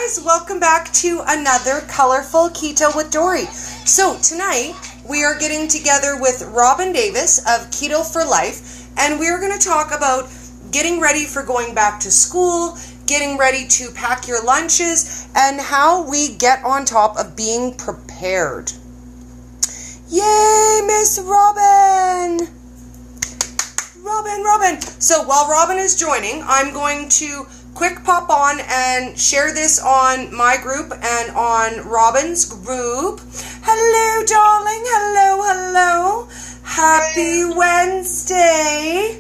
guys, welcome back to another colorful Keto with Dory. So tonight we are getting together with Robyn Davis of Keto for Life, and we're going to talk about getting ready for going back to school, getting ready to pack your lunches, and how we get on top of being prepared. Yay, Miss Robyn! Robyn. So while Robyn is joining, I'm going to quick pop on and share this on my group and on Robyn's group. Hello, darling. Hello. Happy Wednesday.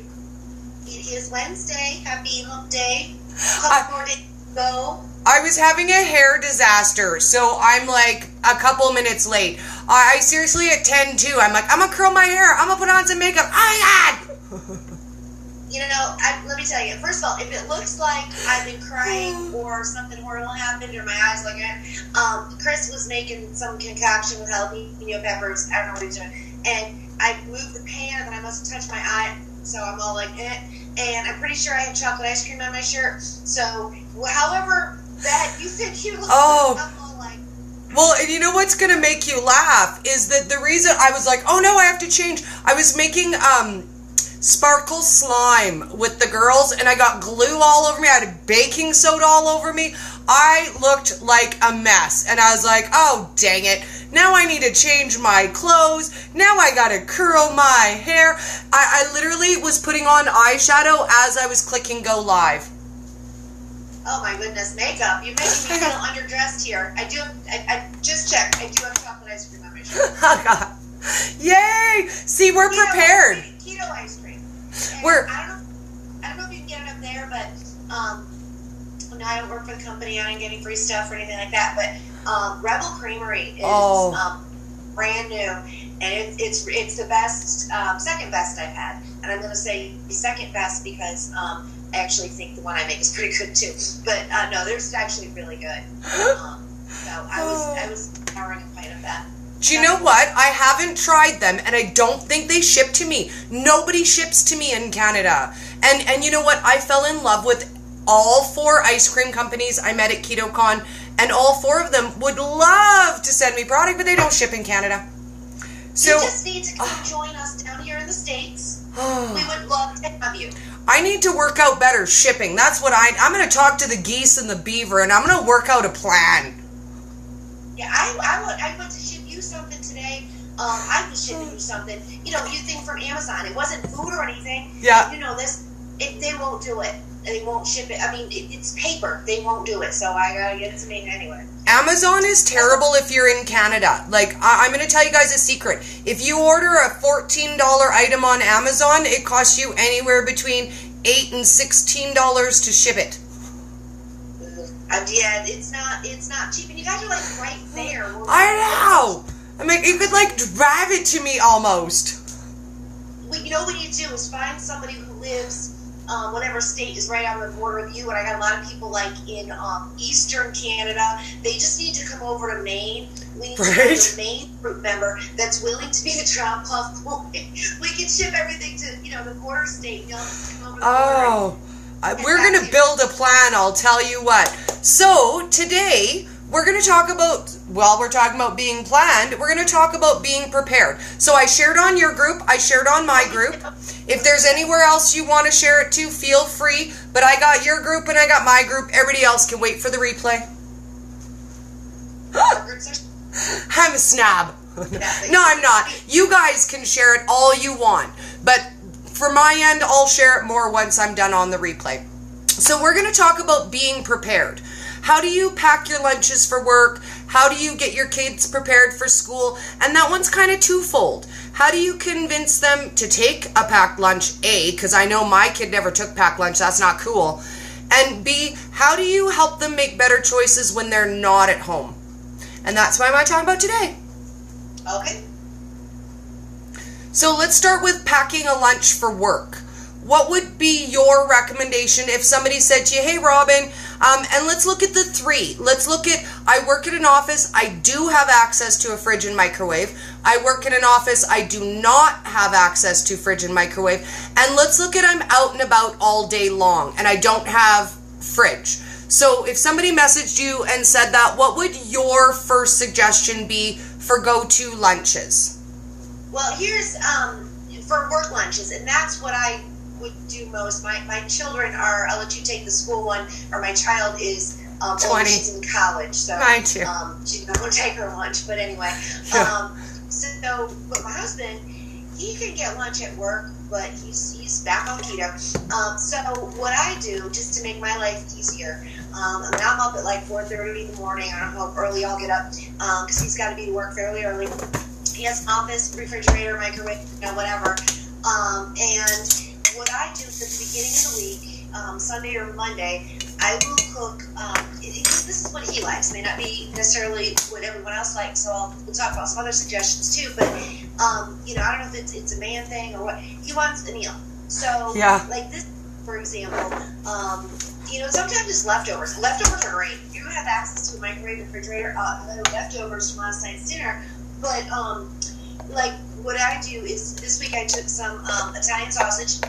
It is Wednesday. Happy hump day. Couple more days to go. I was having a hair disaster, so I'm like a couple minutes late. I seriously at 10:02, I'm like, I'm gonna curl my hair. I'm gonna put on some makeup. You know, let me tell you, first of all, if it looks like I've been crying or something horrible happened or my eyes look at, Chris was making some concoction with jalapeno peppers. I don't know what he's doing. And I moved the pan and I must have touched my eye. So I'm all like, And I'm pretty sure I had chocolate ice cream on my shirt. So, however bad you think you look, I'm all like... Well, and you know what's going to make you laugh is that the reason I was like, oh no, I have to change. I was making sparkle slime with the girls, and I got glue all over me. I had baking soda all over me. I looked like a mess, and I was like, oh, dang it. Now I need to change my clothes. Now I got to curl my hair. I literally was putting on eyeshadow as I was clicking go live. Oh my goodness, makeup. You're making me feel underdressed here. I just checked. I do have chocolate ice cream on my shirt. Oh, God. Yay! See, we're prepared. Keto ice cream. I don't know if you can get it up there, but no, I don't work for the company. I ain't getting free stuff or anything like that. But Rebel Creamery is brand new, and it's the best, second best I've had. And I'm going to say second best because I actually think the one I make is pretty good too. But no, they're actually really good. So I was powering a pint of that. Do you know what? I haven't tried them, and I don't think they ship to me. Nobody ships to me in Canada. And you know what? I fell in love with all 4 ice cream companies I met at KetoCon, and all 4 of them would love to send me product, but they don't ship in Canada. So you just need to come join us down here in the States. We would love to have you. I need to work out better shipping. That's what I'm going to talk to the geese and the beaver, and I'm going to work out a plan. Yeah, I went to ship you something today. I was shipping you something. You know, you think from Amazon. It wasn't food or anything. Yeah. You know, they won't do it. They won't ship it. I mean, it's paper. They won't do it. So I got to get it to me anyway. Amazon is terrible if you're in Canada. Like, I'm going to tell you guys a secret. If you order a $14 item on Amazon, it costs you anywhere between $8 and $16 to ship it. Yeah, it's not cheap, and you guys are like right there. I know. I mean, you could like drive it to me almost. Well, you know what you do is find somebody who lives, whatever state is right on the border with you. And I got a lot of people like in Eastern Canada. They just need to come over to Maine. We need to find a Maine group member that's willing to be the drop-off point. We can ship everything to the border state. Come over the border. We're going to build a plan, I'll tell you what. So, today, we're going to talk about, we're talking about being planned, we're going to talk about being prepared. So, I shared on your group, I shared on my group. If there's anywhere else you want to share it to, feel free. But I got your group and I got my group. Everybody else can wait for the replay. I'm a snob. No, I'm not. You guys can share it all you want. But for my end, I'll share it more once I'm done on the replay. So we're going to talk about being prepared. How do you pack your lunches for work? How do you get your kids prepared for school? And that one's kind of twofold. How do you convince them to take a packed lunch, A, because I know my kid never took packed lunch, that's not cool. And B, how do you help them make better choices when they're not at home? And that's what I'm going to talk about today. Okay. So let's start with packing a lunch for work. What would be your recommendation if somebody said to you, hey, Robyn, and let's look at the 3. Let's look at, I work at an office, I do have access to a fridge and microwave. I work in an office, I do not have access to fridge and microwave. And let's look at I'm out and about all day long and I don't have fridge. So if somebody messaged you and said that, what would your first suggestion be for go-to lunches? Well, here's for work lunches, and that's what I would do most. My children are, I'll let you take the school one, or my child is 20. She's in college, so Mine too. She's not going to take her lunch, but anyway. But my husband, he can get lunch at work, but he's back on keto. So what I do, just to make my life easier, I mean, I'm up at like 4:30 in the morning. I don't know how early I'll get up, because he's got to be to work fairly early. He has an office, refrigerator, microwave, whatever. And what I do is at the beginning of the week, Sunday or Monday, I will cook. This is what he likes. May not be necessarily what everyone else likes. So we'll talk about some other suggestions too. But I don't know if it's a man thing or what. He wants a meal. So like this, for example, sometimes it's leftovers. Leftovers are great. If you have access to a microwave, refrigerator, no leftovers from last night's dinner. But like what I do is this week I took some Italian sausage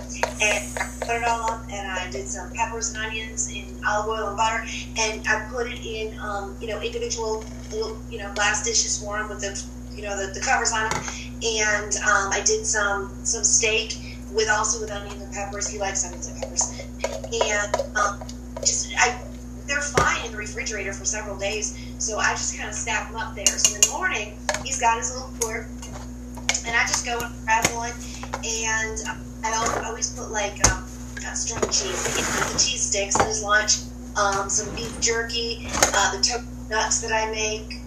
and I put it all up, and I did some peppers and onions in olive oil and butter, and I put it in individual little glass dishes for him with the covers on them, and I did some steak with onions and peppers. He likes onions and peppers, and they're fine in the refrigerator for several days, so I just kind of stack them up there. So in the morning, he's got his little quart, and I just go and grab one, and I always put like string cheese, the cheese sticks in his lunch, some beef jerky, the toasted nuts that I make.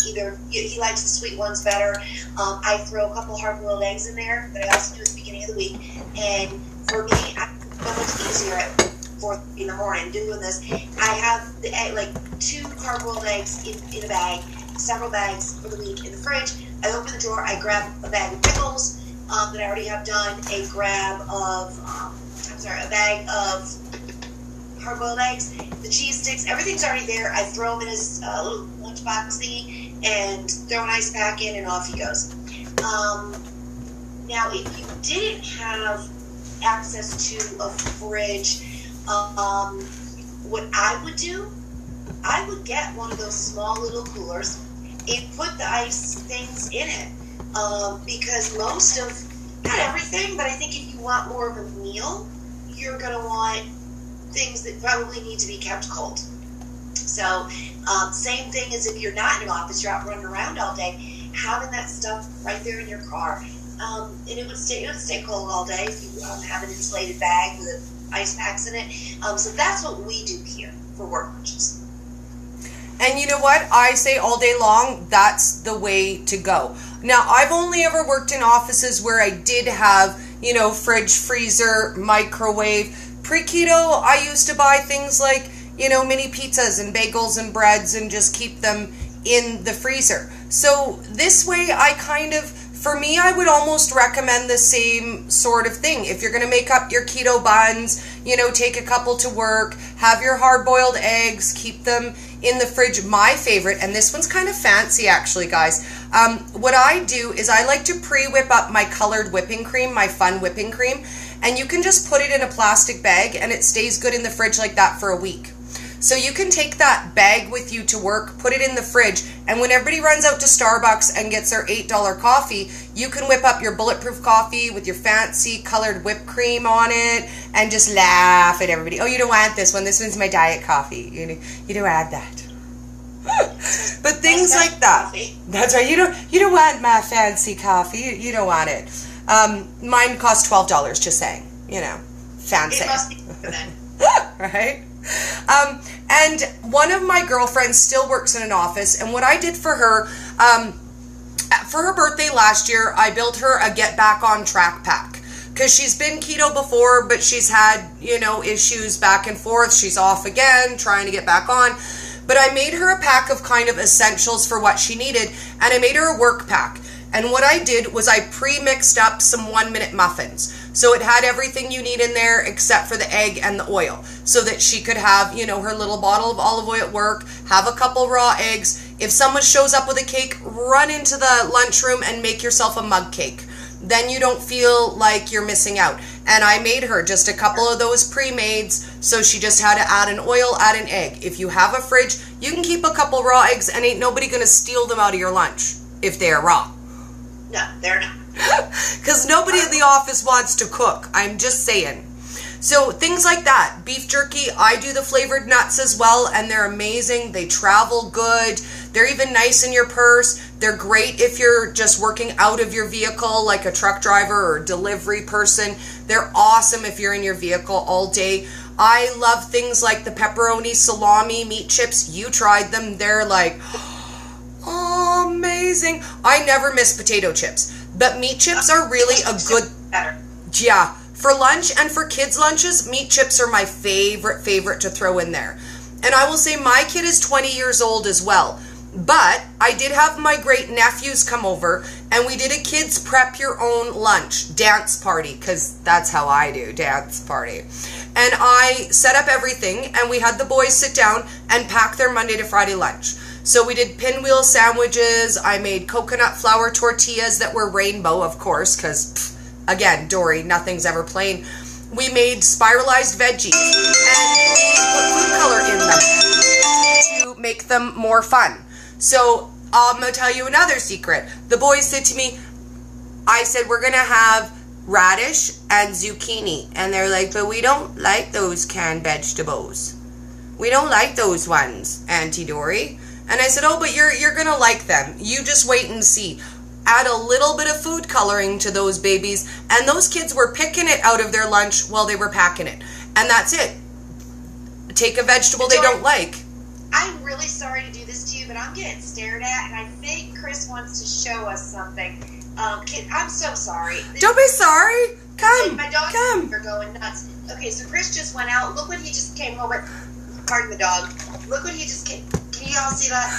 Either he likes the sweet ones better. I throw a couple hard-boiled eggs in there that I also do at the beginning of the week, and for me, it's so much easier at 4:30 in the morning doing this. I have the egg, like 2 hard-boiled eggs in a bag, several bags for the week in the fridge. I open the drawer, I grab a bag of pickles that I already have done, a bag of hard-boiled eggs, the cheese sticks, everything's already there. I throw them in his little lunchbox thingy and throw an ice pack in, and off he goes. Now, if you didn't have access to a fridge, what I would do, I would get one of those small little coolers and put the ice things in it, because most of, not everything, but I think if you want more of a meal, you're going to want things that probably need to be kept cold. So same thing as if you're not in an office, you're out running around all day, having that stuff right there in your car, and it would stay cold all day if you have an insulated bag with ice packs in it. So that's what we do here for work lunches. And you know what? I say all day long, that's the way to go. Now, I've only ever worked in offices where I did have, fridge, freezer, microwave. Pre-keto, I used to buy things like, mini pizzas and bagels and breads and just keep them in the freezer. So this way, for me, I would almost recommend the same sort of thing. If you're going to make up your keto buns, take a couple to work, have your hard-boiled eggs, keep them in the fridge. My favorite, and this one's kind of fancy actually, guys, what I do is I like to pre-whip up my colored whipping cream, my fun whipping cream, and you can just put it in a plastic bag and it stays good in the fridge like that for a week. So you can take that bag with you to work, put it in the fridge, and when everybody runs out to Starbucks and gets their $8 coffee, you can whip up your bulletproof coffee with your fancy colored whipped cream on it and just laugh at everybody. Oh, you don't want this one. This one's my diet coffee. You don't add that. But things like that. Coffee. That's right. You don't want my fancy coffee. You don't want it. Mine costs $12, just saying. Fancy. It must be then. Right? And one of my girlfriends still works in an office, and what I did for her birthday last year, I built her a Get Back on Track pack. Because she's been keto before, but she's had, issues back and forth. She's off again, trying to get back on. But I made her a pack of kind of essentials for what she needed, and I made her a work pack. And what I did was I pre-mixed up some 1-minute muffins. So it had everything you need in there except for the egg and the oil. So that she could have, her little bottle of olive oil at work, have a couple raw eggs. If someone shows up with a cake, run into the lunchroom and make yourself a mug cake. Then you don't feel like you're missing out. And I made her just a couple of those pre-mades, so she just had to add an oil, add an egg. If you have a fridge, you can keep a couple raw eggs, and ain't nobody going to steal them out of your lunch if they are raw. No, they're not. Because nobody in the office wants to cook. I'm just saying. So things like that. Beef jerky, I do the flavored nuts as well, and they're amazing. They travel good. They're even nice in your purse. They're great if you're just working out of your vehicle, like a truck driver or delivery person. They're awesome if you're in your vehicle all day. I love things like the pepperoni salami meat chips. You tried them. They're like, oh, amazing. I never miss potato chips. But meat chips are really a good... Yeah. For lunch and for kids' lunches, meat chips are my favorite to throw in there. And I will say my kid is 20 years old as well. But I did have my great nephews come over, and we did a kids prep your own lunch dance party, because that's how I do, dance party. And I set up everything, and we had the boys sit down and pack their Monday to Friday lunch. So we did pinwheel sandwiches. I made coconut flour tortillas that were rainbow, of course, because, again, Dory, nothing's ever plain. We made spiralized veggies, and we put food color in them to make them more fun. So I'm going to tell you another secret. The boys said to me, I said, we're going to have radish and zucchini. And they're like, but we don't like those canned vegetables. We don't like those ones, Auntie Dory. And I said, oh, but you're going to like them. You just wait and see. Add a little bit of food coloring to those babies. And those kids were picking it out of their lunch while they were packing it. And that's it. Take a vegetable they don't like. I'm really sorry to do this to you, but I'm getting stared at, and I think Chris wants to show us something. I'm so sorry. Don't be sorry. Come. My dogs come. are going nuts. Okay, so Chris just went out. Look what he just came home with. Pardon the dog. Look what he just came. Can you all see that?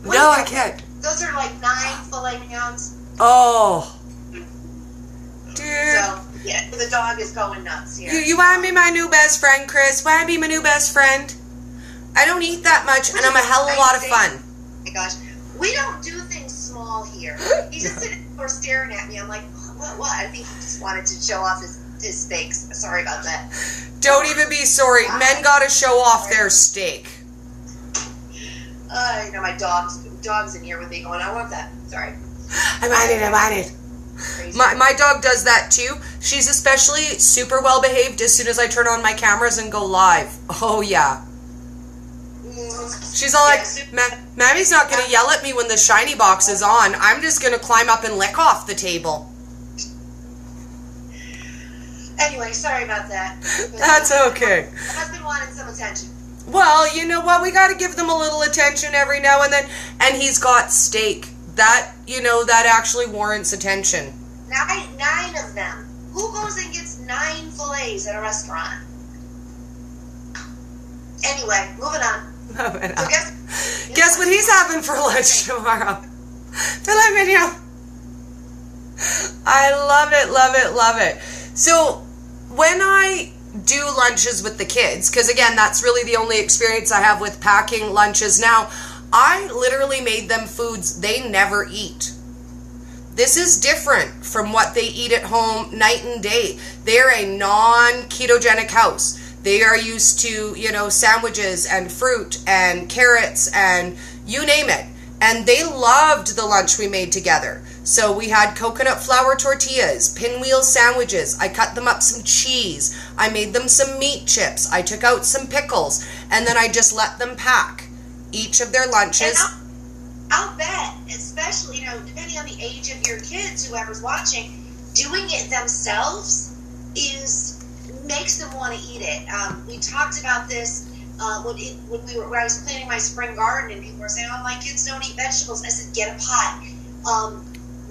No, I can't. Those are like 9 filet pounds. Oh. Dude. So, yeah, the dog is going nuts here. You want to be my new best friend, Chris? Want to be my new best friend? I don't eat that much, and I'm a hell of a lot of fun. Oh my gosh. We don't do things small here. He's just sitting there staring at me. I'm like, what? I think he just wanted to show off his steaks. Sorry about that. Don't even be sorry. Men got to show off their steak. My dog's in here with me going, I want that. Sorry. I want it. My dog does that too. She's especially super well behaved as soon as I turn on my cameras and go live. Oh, yeah. She's all like, Mammy's not going to yell at me when the shiny box is on. I'm just going to climb up and lick off the table. Anyway, sorry about that. That's okay. My husband wanted some attention. Well, you know what? We got to give them a little attention every now and then. And he's got steak. That, that actually warrants attention. 9 of them. Who goes and gets 9 fillets at a restaurant? Anyway, moving on. So guess what he's having for lunch tomorrow? Filet mignon. I love it. So when I do lunches with the kids, because again, that's really the only experience I have with packing lunches now, I literally made them foods they never eat. This is different from what they eat at home night and day. They're a non-ketogenic house. They are used to, sandwiches and fruit and carrots and you name it. And they loved the lunch we made together. So we had coconut flour tortillas, pinwheel sandwiches. I cut them up some cheese. I made them some meat chips. I took out some pickles. And then I just let them pack each of their lunches. And I'll bet, especially, depending on the age of your kids, whoever's watching, doing it themselves makes them want to eat it. We talked about this when I was planting my spring garden, and people were saying, "Oh, my kids don't eat vegetables." I said, "Get a pot.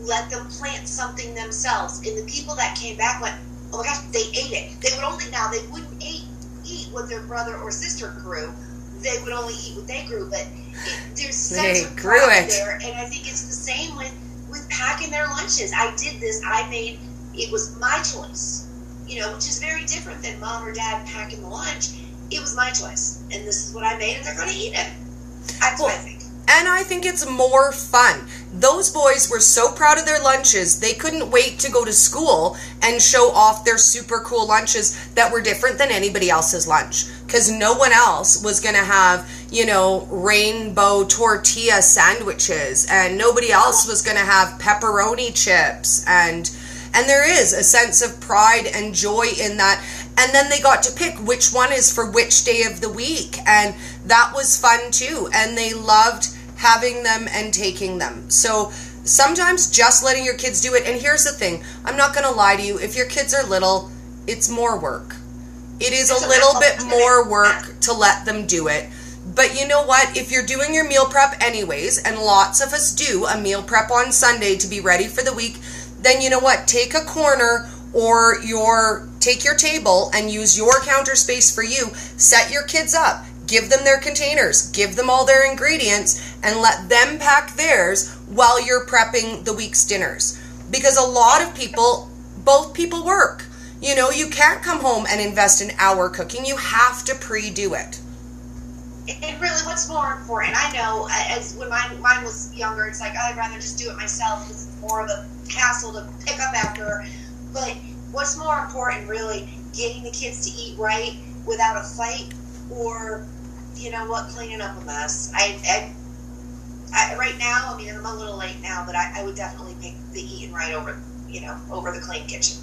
Let them plant something themselves." And the people that came back went, "Oh my gosh, they ate it." They wouldn't eat what their brother or sister grew. They would only eat what they grew. But there's such a pride there, and I think it's the same with packing their lunches. I did this. It was my choice. Which is very different than mom or dad packing the lunch. It was my choice, and this is what I made, and they're going to eat it. That's what I think. And I think it's more fun. Those boys were so proud of their lunches, they couldn't wait to go to school and show off their super cool lunches that were different than anybody else's lunch. Because no one else was going to have, you know, rainbow tortilla sandwiches, and nobody else was going to have pepperoni chips. And there is a sense of pride and joy in that. And then they got to pick which one is for which day of the week. And that was fun too. And they loved having them and taking them. So sometimes just letting your kids do it. And here's the thing. I'm not going to lie to you. If your kids are little, it's more work. It is a little bit more work to let them do it. But you know what? If you're doing your meal prep anyways, and lots of us do a meal prep on Sunday to be ready for the week, then you know what? Take a corner or take your table and use your counter space for you. Set your kids up. Give them their containers. Give them all their ingredients and let them pack theirs while you're prepping the week's dinners. Because a lot of people, both people work. You know, you can't come home and invest an hour cooking. You have to pre-do it. And really, what's more important, I know, as when mine was younger, it's like, I'd rather just do it myself because it's more of a hassle to pick up after. But what's more important, really, getting the kids to eat right without a fight, or, you know what, cleaning up a mess. I right now, I mean, I'm a little late now, but I would definitely pick the eating right over the clean kitchen.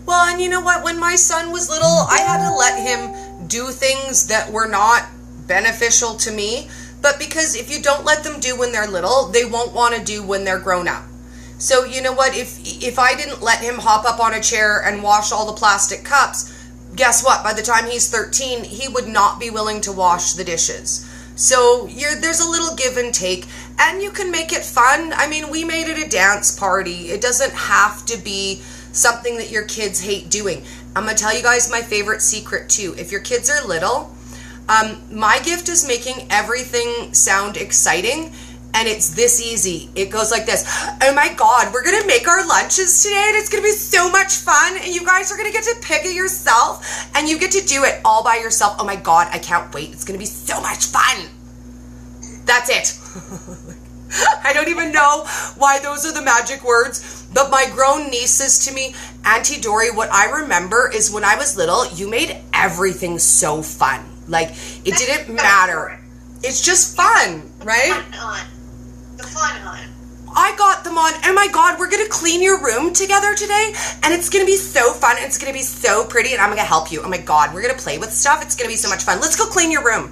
Well, and you know what? When my son was little, I had to let him do things that were not beneficial to me. But because if you don't let them do when they're little, they won't want to do when they're grown up. So you know what? If I didn't let him hop up on a chair and wash all the plastic cups, guess what? By the time he's 13, he would not be willing to wash the dishes. So there's a little give and take, and you can make it fun. I mean, we made it a dance party. It doesn't have to be something that your kids hate doing. I'm going to tell you guys my favorite secret too. If your kids are little, my gift is making everything sound exciting, and it's this easy. It goes like this. Oh my God, we're going to make our lunches today, and it's going to be so much fun, and you guys are going to get to pick it yourself, and you get to do it all by yourself. Oh my God, I can't wait. It's going to be so much fun. That's it. I don't even know why those are the magic words, but my grown niece says to me, Auntie Dory, what I remember is when I was little, you made everything so fun. Like, it didn't matter. It's just fun, right? The fun on. I got them on. Oh my God, we're going to clean your room together today, and it's going to be so fun. It's going to be so pretty, and I'm going to help you. Oh my God, we're going to play with stuff. It's going to be so much fun. Let's go clean your room.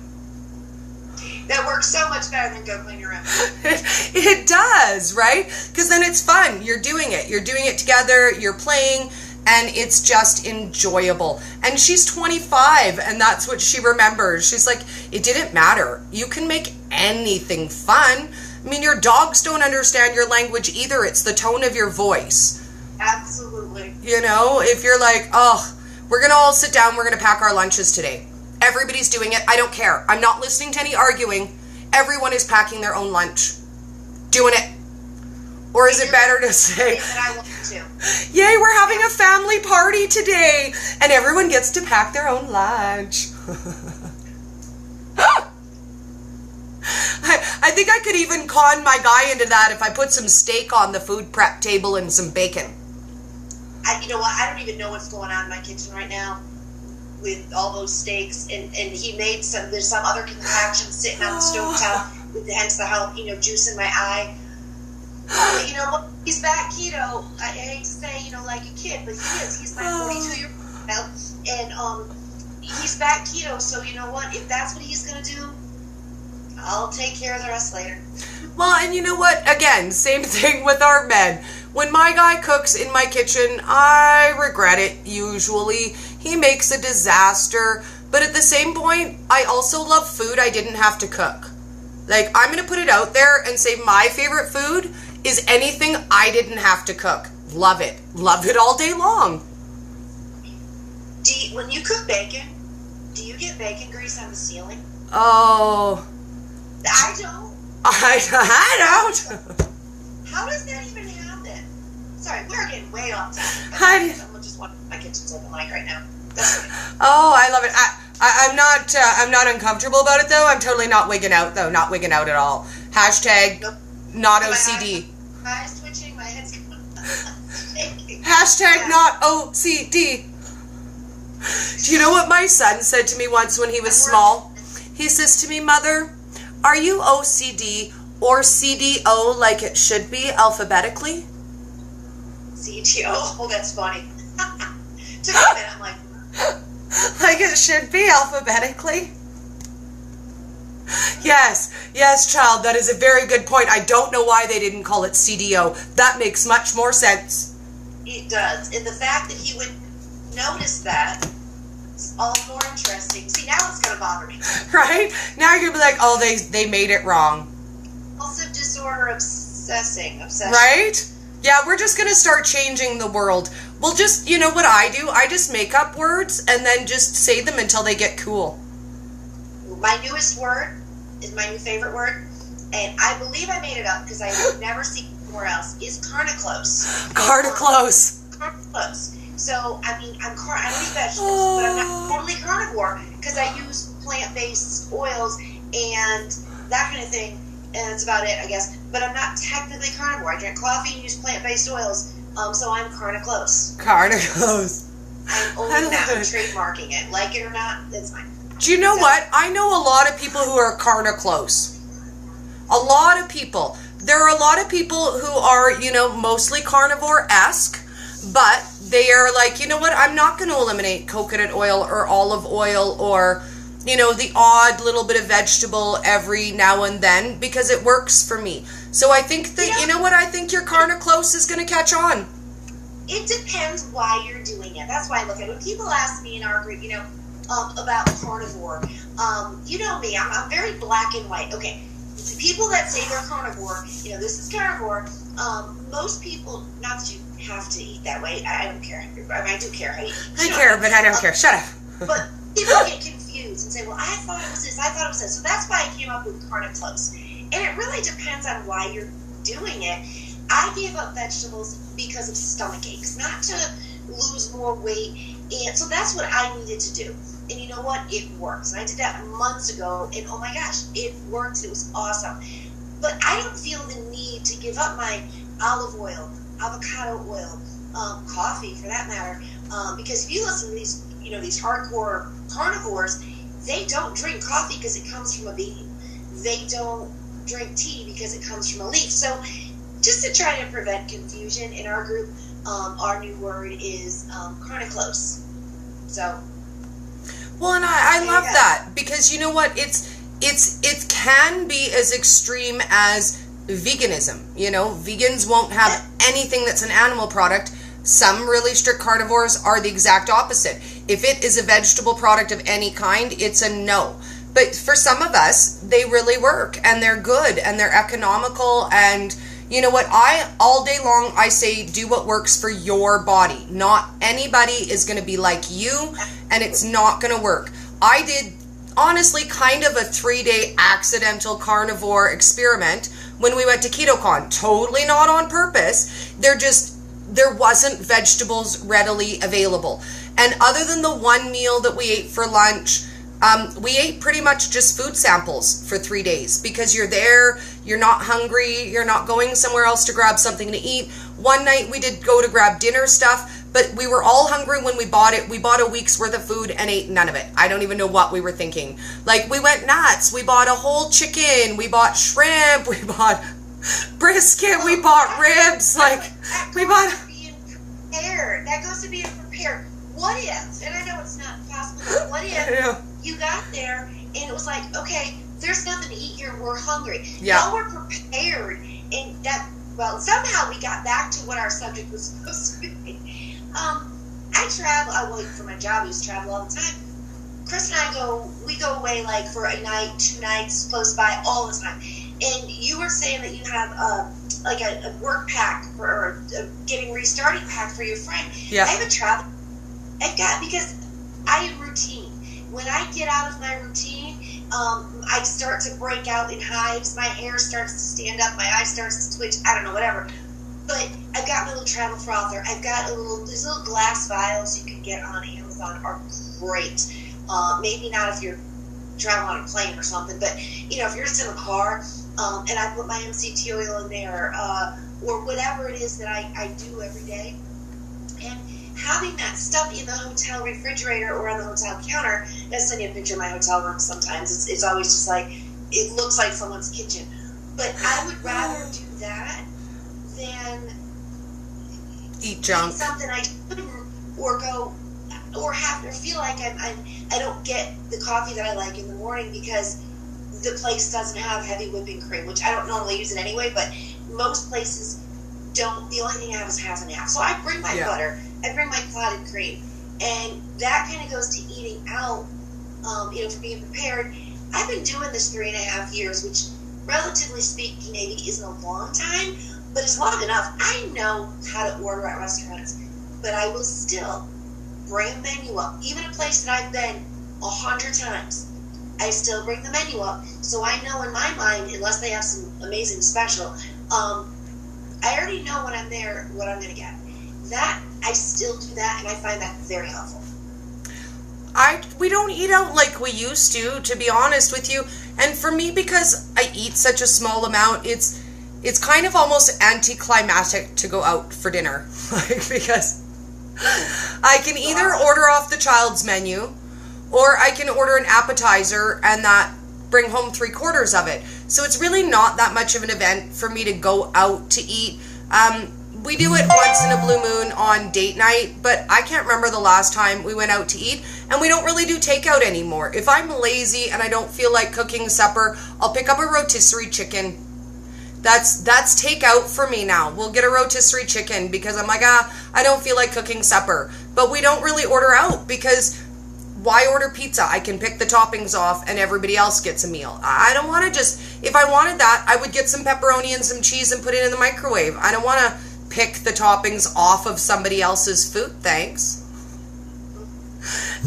That works so much better than go clean your room. It does, right? Because then it's fun. You're doing it. You're doing it together. You're playing, and it's just enjoyable. And she's 25, and that's what she remembers. She's like, it didn't matter. You can make anything fun. I mean, your dogs don't understand your language either. It's the tone of your voice. Absolutely. You know, if you're like, oh, we're going to all sit down. We're going to pack our lunches today. Everybody's doing it. I don't care. I'm not listening to any arguing. Everyone is packing their own lunch. Doing it. Or is it better to say, I want to. Yay, we're having a family party today, and everyone gets to pack their own lunch. I think I could even con my guy into that if I put some steak on the food prep table and some bacon. You know what? I don't even know what's going on in my kitchen right now with all those steaks, and he made there's some other concoction sitting on the stovetop, with hence the jalapeno juice in my eye. But you know what? He's back keto. I hate to say, like a kid, but he is. He's my 42-year-old now, and he's back keto. So you know what? If that's what he's gonna do, I'll take care of the rest later. Well, and you know what? Again, same thing with our men. When my guy cooks in my kitchen, I regret it, usually. He makes a disaster. But at the same point, I also love food I didn't have to cook. Like, I'm going to put it out there and say my favorite food is anything I didn't have to cook. Love it. Love it all day long. When you cook bacon, do you get bacon grease on the ceiling? Oh. I don't. I don't. How does that even happen? Sorry, we're getting way off topic. I'm just wondering what my kitchen's looking like right now. That's okay. Oh, I love it. I'm not uncomfortable about it though. I'm totally not wigging out though. Not wigging out at all. Hashtag Nope. not My OCD. eyes twitching, my head's shaking. Hashtag not OCD. Do you know what my son said to me once when he was small? He says to me, Mother, are you OCD or CDO like it should be alphabetically? CTO. Oh, that's funny. Took me a minute. I'm like, Like it should be alphabetically? Yes, child, that is a very good point. I don't know why they didn't call it CDO. That makes much more sense. it does. And the fact that he would notice that is all the more interesting. See, now it's going to bother me. Right? Now you're going to be like, oh, they made it wrong. Compulsive disorder, obsession. Right? Yeah, we're just going to start changing the world. We'll just, you know what I do? I just make up words and then just say them until they get cool. My newest word is my new favorite word, and I believe I made it up because I would never see it anywhere else, is carniclose. Carniclose. Carniclose. So, I mean, I don't eat vegetables, but I'm not totally carnivore because I use plant-based oils and that kind of thing, and that's about it, I guess. But I'm not technically carnivore. I drink coffee and use plant-based oils, so I'm carniclose. Carniclose. I'm owning that. I'm trademarking it. Like it or not, it's fine. Do you know what? I know a lot of people who are carniclose. A lot of people. There are a lot of people who are, mostly carnivore-esque, but they are like, you know what? I'm not going to eliminate coconut oil or olive oil or, the odd little bit of vegetable every now and then because it works for me. So I think that, I think your carniclose is going to catch on. It depends why you're doing it. That's why I look at it. When people ask me in our group, about carnivore, you know me, I'm very black and white. Okay, the people that say they're carnivore, this is carnivore. Most people, not that you have to eat that way. I don't care. I mean, I do care how you eat. I care, but I don't care. Shut up. But people get confused and say, well, I thought it was this, I thought it was this. So that's why I came up with carniclose. And it really depends on why you're doing it. I gave up vegetables because of stomach aches, not to lose more weight. And so that's what I needed to do. And you know what? It works. And I did that months ago, and oh my gosh, it works. It was awesome. But I don't feel the need to give up my olive oil, avocado oil, coffee for that matter. Because if you listen to these, these hardcore carnivores, they don't drink coffee because it comes from a bean. They don't drink tea because it comes from a leaf. So just to try to prevent confusion in our group, our new word is carniclose. So. Well, and I love that because you know what? It can be as extreme as veganism. Vegans won't have anything that's an animal product. Some really strict carnivores are the exact opposite. If it is a vegetable product of any kind, it's a no. But for some of us, they really work and they're good and they're economical. And you know what? All day long, I say do what works for your body. Not anybody is going to be like you, and it's not going to work. I did, honestly, kind of a 3-day accidental carnivore experiment when we went to KetoCon. Totally not on purpose. There wasn't vegetables readily available. And other than the one meal that we ate for lunch, we ate pretty much just food samples for 3 days because you're there, you're not hungry, you're not going somewhere else to grab something to eat. One night we did go to grab dinner stuff, but we were all hungry when we bought it. We bought a week's worth of food and ate none of it. I don't even know what we were thinking. Like, we went nuts. We bought a whole chicken. We bought shrimp. We bought brisket. We bought ribs. We bought... Being prepared. That goes to being prepared. What if, and I know it's not possible, but what if you got there and it was like, okay, there's nothing to eat here, we're hungry. Yeah. Y'all were prepared, and somehow we got back to what our subject was supposed to be. I travel, for my job, I used to travel all the time. Chris and I we go away like for a night, 2 nights, close by, all the time. And you were saying that you have a work pack or a getting restarted pack for your friend. Yeah. I have a travel. Because I have routine. When I get out of my routine, I start to break out in hives. My hair starts to stand up. My eye starts to twitch. I don't know, whatever. But I've got my little travel frother. I've got these little glass vials you can get on Amazon are great. Maybe not if you're traveling on a plane or something, but if you're just in the car, and I put my MCT oil in there, or whatever it is that I do every day. And having that stuff in the hotel refrigerator or on the hotel counter, that's sending a picture of my hotel room sometimes. It's always just like, it looks like someone's kitchen. But I would rather do that than eat junk. Something I couldn't, or go, or have, or feel like I don't get the coffee that I like in the morning because the place doesn't have heavy whipping cream, which I don't normally use it anyway, but most places don't. The only thing I have is half and half. So I bring my butter, I bring my clotted cream, and that kind of goes to eating out, for being prepared. I've been doing this 3.5 years, which, relatively speaking, maybe isn't a long time, but it's long enough. I know how to order at restaurants, but I will still bring a menu up. Even a place that I've been 100 times, I still bring the menu up, so I know in my mind, unless they have some amazing special, I already know when I'm there what I'm going to get. That, I still do that, and I find that very helpful. We don't eat out like we used to be honest with you. And for me, because I eat such a small amount, it's kind of almost anticlimactic to go out for dinner. Because I can either order off the child's menu, or I can order an appetizer and that bring home 3/4 of it. So it's really not that much of an event for me to go out to eat. We do it once in a blue moon on date night, but I can't remember the last time we went out to eat, and we don't really do takeout anymore. If I'm lazy and I don't feel like cooking supper, I'll pick up a rotisserie chicken. That's takeout for me now. We'll get a rotisserie chicken because I'm like, I don't feel like cooking supper. But we don't really order out because why order pizza? I can pick the toppings off and everybody else gets a meal. I don't want to if I wanted that, I would get some pepperoni and some cheese and put it in the microwave. I don't want to pick the toppings off of somebody else's food, thanks.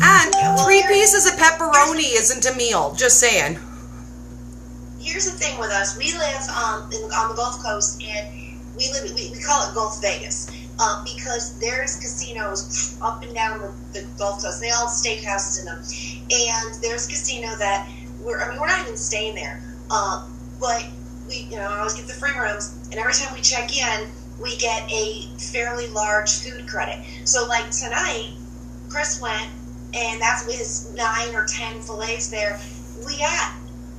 And 3 pieces of pepperoni isn't a meal, just saying. Here's the thing with us. We live on the Gulf Coast, and we call it Gulf Vegas. Because there's casinos up and down the Gulf Coast. They all have steakhouses in them. And there's a casino that we're not even staying there. But we, I always get the free rooms, and every time we check in, we get a fairly large food credit. So like tonight, Chris went, and that's with his 9 or 10 fillets there. We got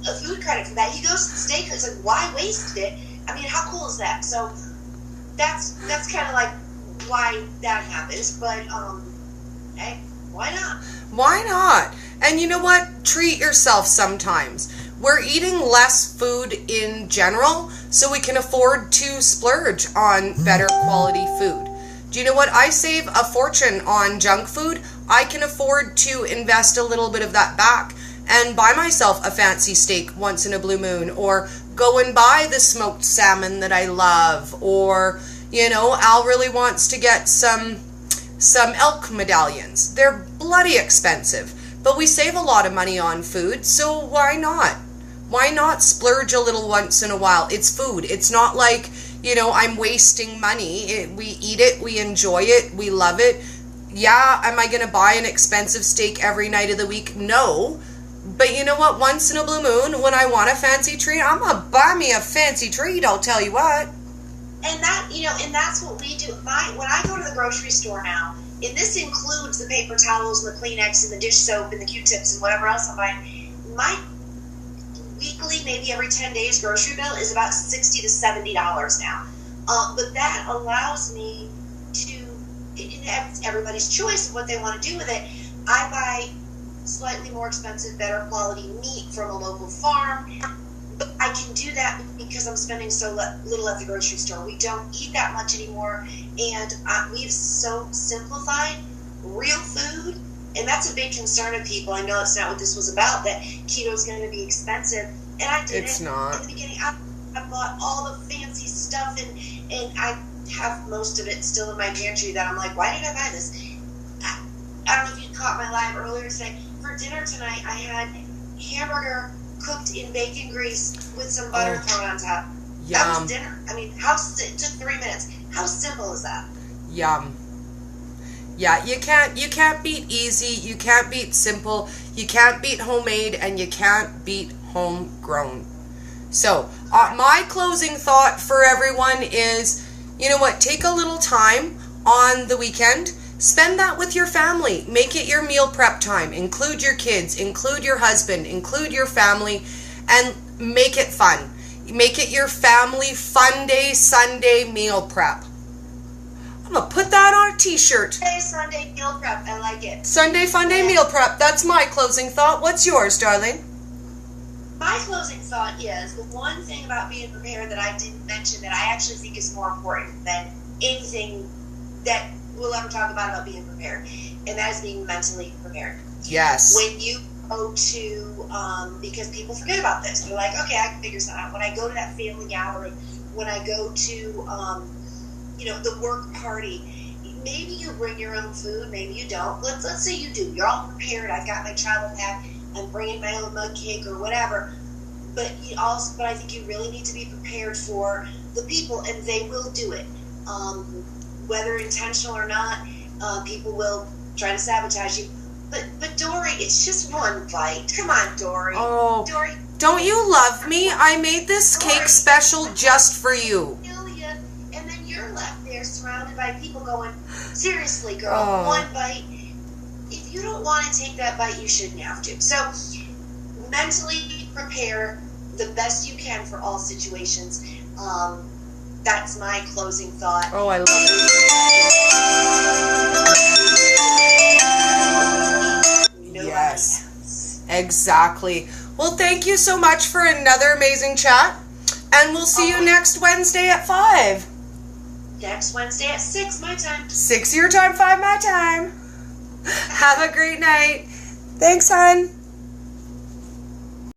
a food credit for that. He goes to the steakhouse, like, why waste it? I mean, how cool is that? So that's kind of like why that happens, but hey, why not? Why not? And you know what? Treat yourself sometimes. We're eating less food in general, so we can afford to splurge on better quality food. Do you know what? I save a fortune on junk food. I can afford to invest a little bit of that back and buy myself a fancy steak once in a blue moon, or go and buy the smoked salmon that I love, or Al really wants to get some elk medallions. They're bloody expensive, but we save a lot of money on food, so why not? Why not splurge a little once in a while? It's food. It's not like, I'm wasting money. We eat it, we enjoy it, we love it. Yeah, am I going to buy an expensive steak every night of the week? No. But you know what? Once in a blue moon, when I want a fancy treat, I'm going to buy me a fancy treat, I'll tell you what. And that, and that's what we do. When I go to the grocery store now, and this includes the paper towels and the Kleenex and the dish soap and the Q-tips and whatever else I'm buying, my weekly, maybe every 10 days grocery bill is about $60 to $70 now. But that allows me to, it's everybody's choice of what they want to do with it. I buy slightly more expensive, better quality meat from a local farm. But I can do that because I'm spending so little at the grocery store. We don't eat that much anymore, and we've so simplified real food, and that's a big concern of people. I know it's not what this was about, that keto is going to be expensive, and I did it's it not. in the beginning. I bought all the fancy stuff, and I have most of it still in my pantry that I'm like, why did I buy this? I don't know if you caught my live earlier saying, for dinner tonight, I had hamburger cooked in bacon grease with some butter thrown on top. Yum. That was dinner. I mean, it took 3 minutes. How simple is that? Yum. Yeah, you can't beat easy, you can't beat simple, you can't beat homemade, and you can't beat homegrown. So, my closing thought for everyone is, you know what, take a little time on the weekend. Spend that with your family. Make it your meal prep time. Include your kids, include your husband, include your family, and make it fun. Make it your family fun day, Sunday meal prep. I'm going to put that on a t-shirt. Sunday meal prep. I like it. Sunday fun day meal prep. That's my closing thought. What's yours, darling? My closing thought is the one thing about being prepared that I didn't mention that I actually think is more important than anything that we'll ever talk about being prepared, and that is being mentally prepared. Yes. When you go to, because people forget about this. They're like, okay, I can figure something out. When I go to that family gathering, when I go to, the work party, maybe you bring your own food, maybe you don't. Let's say you do. You're all prepared. I've got my travel pack. I'm bringing my own mug cake or whatever. But I think you really need to be prepared for the people, and they will do it. Whether intentional or not, people will try to sabotage you. But Dory, it's just one bite. Come on, Dory. Oh, Dory, don't you love me? I made this cake special just for you. And then you're left there surrounded by people going, seriously, girl, one bite. If you don't want to take that bite, you shouldn't have to. So mentally prepare the best you can for all situations. That's my closing thought. Oh, I love it. Yes, exactly. Well, thank you so much for another amazing chat. And we'll see you next Wednesday at 5. Next Wednesday at 6 my time. 6 your time, 5 my time. Have a great night. Thanks, hon.